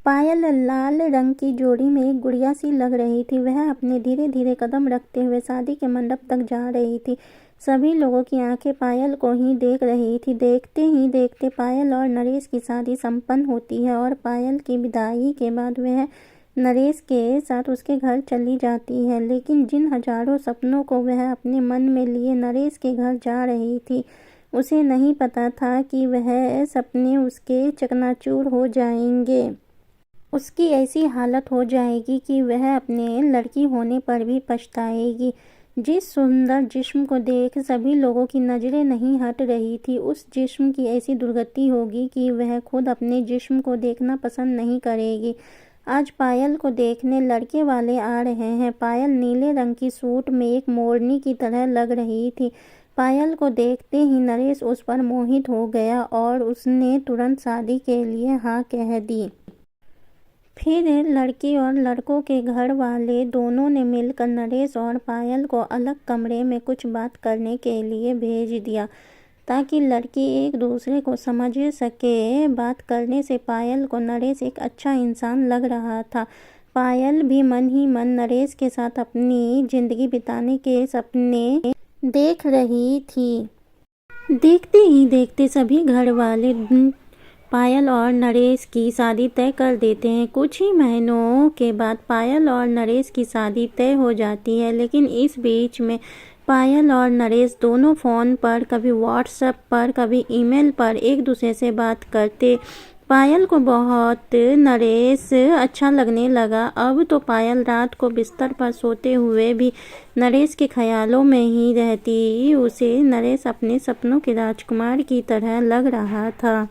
पायल लाल रंग की जोड़ी में एक गुड़िया सी लग रही थी। वह अपने धीरे धीरे कदम रखते हुए शादी के मंडप तक जा रही थी। सभी लोगों की आंखें पायल को ही देख रही थी। देखते ही देखते पायल और नरेश की शादी संपन्न होती है और पायल की विदाई के बाद वह नरेश के साथ उसके घर चली जाती है। लेकिन जिन हजारों सपनों को वह अपने मन में लिए नरेश के घर जा रही थी, उसे नहीं पता था कि वह सपने उसके चकनाचूर हो जाएंगे। उसकी ऐसी हालत हो जाएगी कि वह अपने लड़की होने पर भी पछताएगी। जिस सुंदर जिस्म को देख सभी लोगों की नज़रें नहीं हट रही थी, उस जिस्म की ऐसी दुर्गति होगी कि वह खुद अपने जिस्म को देखना पसंद नहीं करेगी। आज पायल को देखने लड़के वाले आ रहे हैं। पायल नीले रंग की सूट में एक मोरनी की तरह लग रही थी। पायल को देखते ही नरेश उस पर मोहित हो गया और उसने तुरंत शादी के लिए हाँ कह दी। फिर लड़की और लड़कों के घर वाले दोनों ने मिलकर नरेश और पायल को अलग कमरे में कुछ बात करने के लिए भेज दिया, ताकि लड़की एक दूसरे को समझ सके। बात करने से पायल को नरेश एक अच्छा इंसान लग रहा था। पायल भी मन ही मन नरेश के साथ अपनी जिंदगी बिताने के सपने देख रही थी। देखते ही देखते सभी घर वाले पायल और नरेश की शादी तय कर देते हैं। कुछ ही महीनों के बाद पायल और नरेश की शादी तय हो जाती है। लेकिन इस बीच में पायल और नरेश दोनों फ़ोन पर, कभी व्हाट्सएप पर, कभी ईमेल पर एक दूसरे से बात करते। पायल को बहुत नरेश अच्छा लगने लगा। अब तो पायल रात को बिस्तर पर सोते हुए भी नरेश के ख्यालों में ही रहती। उसे नरेश अपने सपनों के राजकुमार की तरह लग रहा था।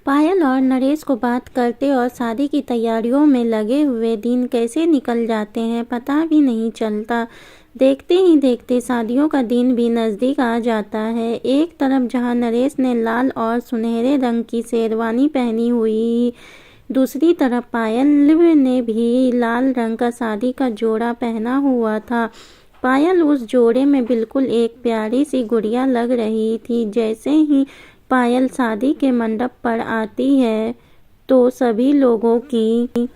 पायल और नरेश को बात करते और शादी की तैयारियों में लगे हुए दिन कैसे निकल जाते हैं पता भी नहीं चलता। देखते ही देखते शादियों का दिन भी नज़दीक आ जाता है। एक तरफ जहां नरेश ने लाल और सुनहरे रंग की शेरवानी पहनी हुई, दूसरी तरफ पायल ने भी लाल रंग का शादी का जोड़ा पहना हुआ था। पायल उस जोड़े में बिल्कुल एक प्यारी सी गुड़िया लग रही थी। जैसे ही पायल शादी के मंडप पर आती है तो सभी लोगों की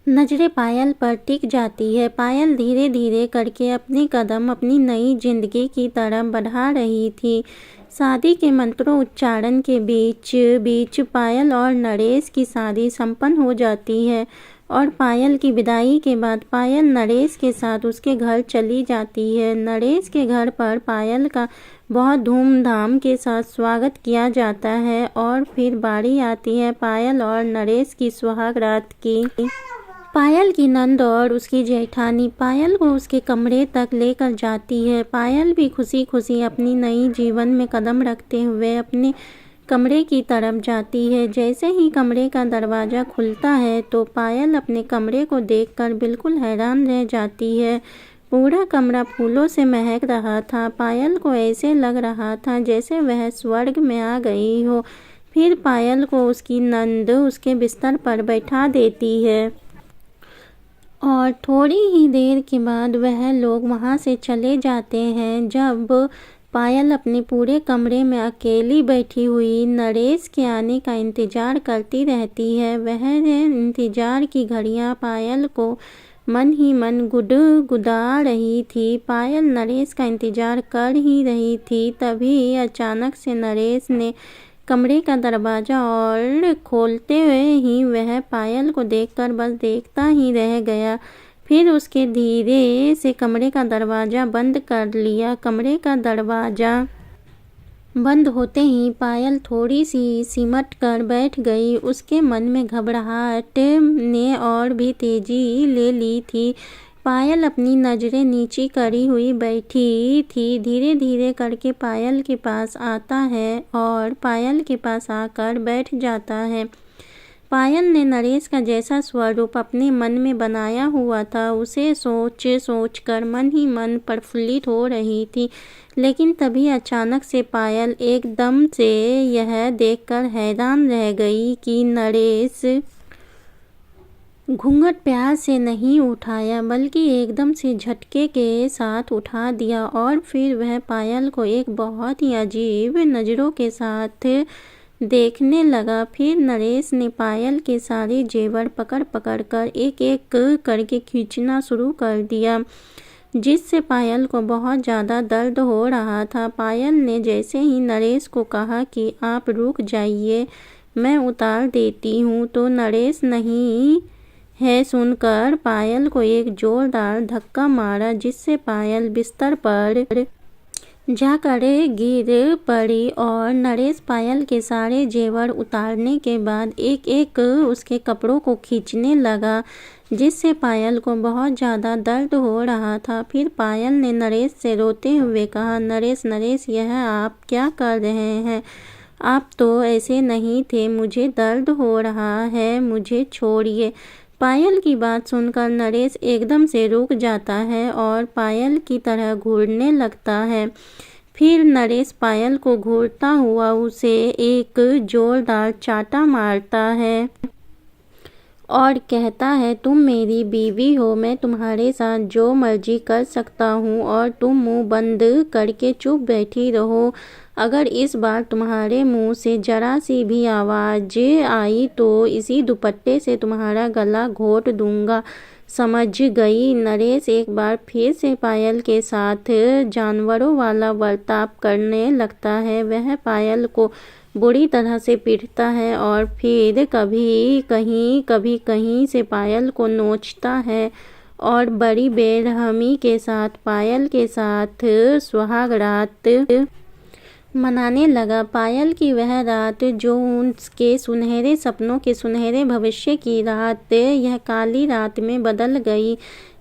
नज़रें पायल पर टिक जाती है। पायल धीरे धीरे करके अपने कदम अपनी नई जिंदगी की तरफ बढ़ा रही थी। शादी के मंत्रों उच्चारण के बीच बीच पायल और नरेश की शादी संपन्न हो जाती है और पायल की विदाई के बाद पायल नरेश के साथ उसके घर चली जाती है। नरेश के घर पर पायल का बहुत धूमधाम के साथ स्वागत किया जाता है और फिर बारी आती है पायल और नरेश की सुहाग रात की। पायल की नंद और उसकी जेठानी पायल को उसके कमरे तक लेकर जाती है। पायल भी खुशी खुशी अपनी नई जीवन में कदम रखते हुए अपने कमरे की तरफ जाती है। जैसे ही कमरे का दरवाज़ा खुलता है तो पायल अपने कमरे को देखकर बिल्कुल हैरान रह जाती है। पूरा कमरा फूलों से महक रहा था। पायल को ऐसे लग रहा था जैसे वह स्वर्ग में आ गई हो। फिर पायल को उसकी नंद उसके बिस्तर पर बैठा देती है और थोड़ी ही देर के बाद वह लोग वहाँ से चले जाते हैं। जब पायल अपने पूरे कमरे में अकेली बैठी हुई नरेश के आने का इंतज़ार करती रहती है, वह इंतज़ार की घड़ियाँ पायल को मन ही मन गुदगुदा रही थी। पायल नरेश का इंतज़ार कर ही रही थी, तभी अचानक से नरेश ने कमरे का दरवाज़ा और खोलते हुए ही वह पायल को देखकर बस देखता ही रह गया। फिर उसके धीरे से कमरे का दरवाज़ा बंद कर लिया। कमरे का दरवाज़ा बंद होते ही पायल थोड़ी सी सिमट कर बैठ गई। उसके मन में घबराहट ने और भी तेजी ले ली थी। पायल अपनी नज़रें नीची करी हुई बैठी थी। धीरे धीरे करके पायल के पास आता है और पायल के पास आकर बैठ जाता है। पायल ने नरेश का जैसा स्वरूप अपने मन में बनाया हुआ था, उसे सोच कर मन ही मन प्रफुल्लित हो रही थी। लेकिन तभी अचानक से पायल एकदम से यह देखकर हैरान रह गई कि नरेश घूंघट प्यार से नहीं उठाया, बल्कि एकदम से झटके के साथ उठा दिया और फिर वह पायल को एक बहुत ही अजीब नज़रों के साथ देखने लगा। फिर नरेश ने पायल के सारे जेवर पकड़ पकड़ कर एक एक करके खींचना शुरू कर दिया, जिससे पायल को बहुत ज़्यादा दर्द हो रहा था। पायल ने जैसे ही नरेश को कहा कि आप रुक जाइए, मैं उतार देती हूँ, तो नरेश नहीं है सुनकर पायल को एक जोरदार धक्का मारा, जिससे पायल बिस्तर पर जाकर गिर पड़ी। और नरेश पायल के सारे जेवर उतारने के बाद एक एक उसके कपड़ों को खींचने लगा, जिससे पायल को बहुत ज़्यादा दर्द हो रहा था। फिर पायल ने नरेश से रोते हुए कहा, नरेश नरेश, यह आप क्या कर रहे हैं? आप तो ऐसे नहीं थे, मुझे दर्द हो रहा है, मुझे छोड़िए। पायल की बात सुनकर नरेश एकदम से रुक जाता है और पायल की तरह घूरने लगता है। फिर नरेश पायल को घूरता हुआ उसे एक जोरदार चाटा मारता है और कहता है, तुम मेरी बीवी हो, मैं तुम्हारे साथ जो मर्जी कर सकता हूँ और तुम मुंह बंद करके चुप बैठी रहो। अगर इस बार तुम्हारे मुंह से जरा सी भी आवाज़ आई तो इसी दुपट्टे से तुम्हारा गला घोट दूंगा, समझ गई? नरेश एक बार फिर से पायल के साथ जानवरों वाला बर्ताव करने लगता है। वह पायल को बुरी तरह से पीटता है और फिर कभी कहीं से पायल को नोचता है और बड़ी बेरहमी के साथ पायल के साथ सुहाग रात मनाने लगा। पायल की वह रात जो उसके सुनहरे सपनों के सुनहरे भविष्य की रात, यह काली रात में बदल गई।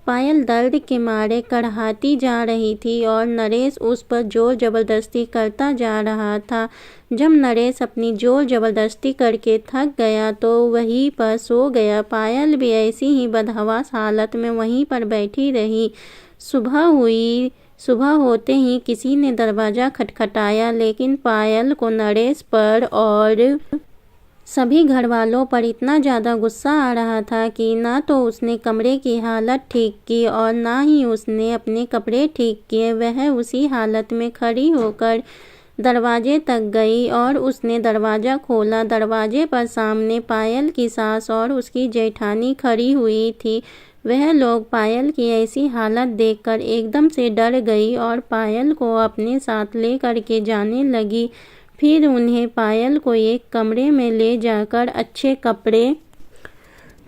पायल दर्द के मारे कड़हाती जा रही थी और नरेश उस पर जोर जबरदस्ती करता जा रहा था। जब नरेश अपनी जोर जबरदस्ती करके थक गया तो वहीं पर सो गया। पायल भी ऐसी ही बदहवास हालत में वहीं पर बैठी रही। सुबह हुई। सुबह होते ही किसी ने दरवाज़ा खटखटाया, लेकिन पायल को नरेश पर और सभी घर वालों पर इतना ज़्यादा गुस्सा आ रहा था कि ना तो उसने कमरे की हालत ठीक की और ना ही उसने अपने कपड़े ठीक किए। वह उसी हालत में खड़ी होकर दरवाजे तक गई और उसने दरवाज़ा खोला। दरवाजे पर सामने पायल की सास और उसकी जेठानी खड़ी हुई थी। वह लोग पायल की ऐसी हालत देखकर एकदम से डर गई और पायल को अपने साथ ले करके जाने लगी। फिर उन्हें पायल को एक कमरे में ले जाकर अच्छे कपड़े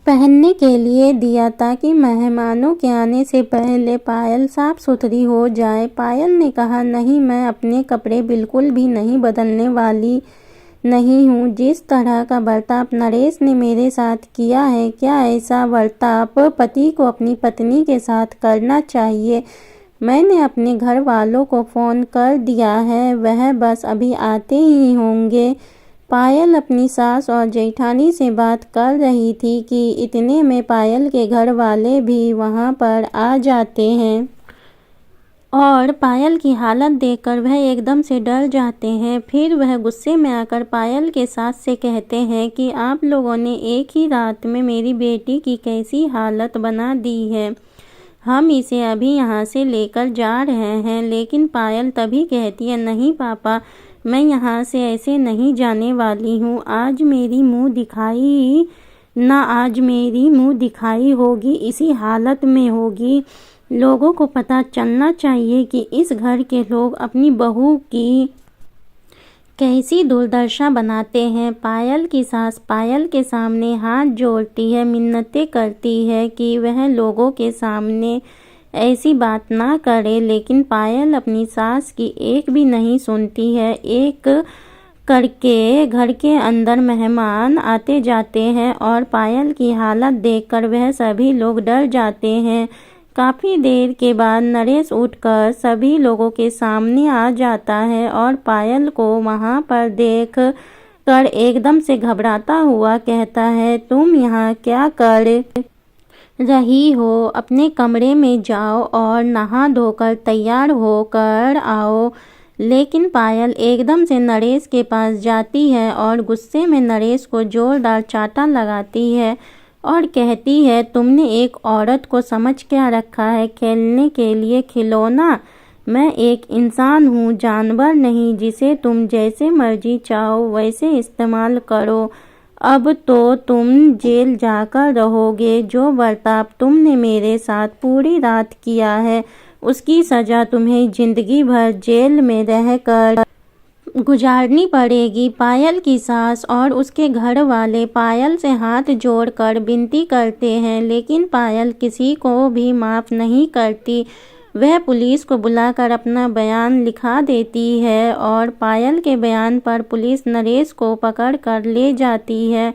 पहनने के लिए दिया, ताकि मेहमानों के आने से पहले पायल साफ सुथरी हो जाए। पायल ने कहा, नहीं, मैं अपने कपड़े बिल्कुल भी नहीं बदलने वाली नहीं हूँ। जिस तरह का बर्ताव नरेश ने मेरे साथ किया है, क्या ऐसा बर्ताव पति को अपनी पत्नी के साथ करना चाहिए? मैंने अपने घर वालों को फ़ोन कर दिया है, वह बस अभी आते ही होंगे। पायल अपनी सास और जेठानी से बात कर रही थी कि इतने में पायल के घर वाले भी वहाँ पर आ जाते हैं और पायल की हालत देखकर वह एकदम से डर जाते हैं। फिर वह गुस्से में आकर पायल के सास से कहते हैं कि आप लोगों ने एक ही रात में मेरी बेटी की कैसी हालत बना दी है, हम इसे अभी यहाँ से लेकर जा रहे हैं। लेकिन पायल तभी कहती है, नहीं पापा, मैं यहाँ से ऐसे नहीं जाने वाली हूँ। आज मेरी मुँह दिखाई होगी, इसी हालत में होगी। लोगों को पता चलना चाहिए कि इस घर के लोग अपनी बहू की कैसी दुर्दशा बनाते हैं। पायल की सास पायल के सामने हाथ जोड़ती है, मिन्नतें करती है कि वह लोगों के सामने ऐसी बात ना करे, लेकिन पायल अपनी सास की एक भी नहीं सुनती है। एक करके घर के अंदर मेहमान आते जाते हैं और पायल की हालत देखकर वह सभी लोग डर जाते हैं। काफ़ी देर के बाद नरेश उठकर सभी लोगों के सामने आ जाता है और पायल को वहाँ पर देख कर एकदम से घबराता हुआ कहता है, तुम यहाँ क्या कर रही हो? अपने कमरे में जाओ और नहा धोकर तैयार होकर आओ। लेकिन पायल एकदम से नरेश के पास जाती है और गुस्से में नरेश को जोरदार चाटा लगाती है और कहती है, तुमने एक औरत को समझ क्या रखा है? खेलने के लिए खिलौना? मैं एक इंसान हूँ, जानवर नहीं जिसे तुम जैसे मर्जी चाहो वैसे इस्तेमाल करो। अब तो तुम जेल जाकर रहोगे। जो बर्ताव तुमने मेरे साथ पूरी रात किया है उसकी सज़ा तुम्हें जिंदगी भर जेल में रहकर गुजारनी पड़ेगी। पायल की सास और उसके घर वाले पायल से हाथ जोड़कर विनती करते हैं, लेकिन पायल किसी को भी माफ़ नहीं करती। वह पुलिस को बुलाकर अपना बयान लिखा देती है और पायल के बयान पर पुलिस नरेश को पकड़ कर ले जाती है।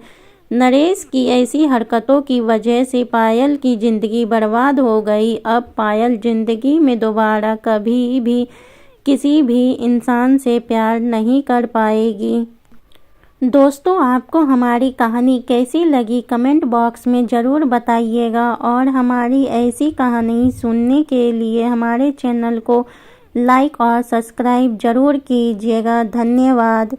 नरेश की ऐसी हरकतों की वजह से पायल की ज़िंदगी बर्बाद हो गई। अब पायल ज़िंदगी में दोबारा कभी भी किसी भी इंसान से प्यार नहीं कर पाएगी। दोस्तों, आपको हमारी कहानी कैसी लगी कमेंट बॉक्स में ज़रूर बताइएगा और हमारी ऐसी कहानी सुनने के लिए हमारे चैनल को लाइक और सब्सक्राइब ज़रूर कीजिएगा। धन्यवाद।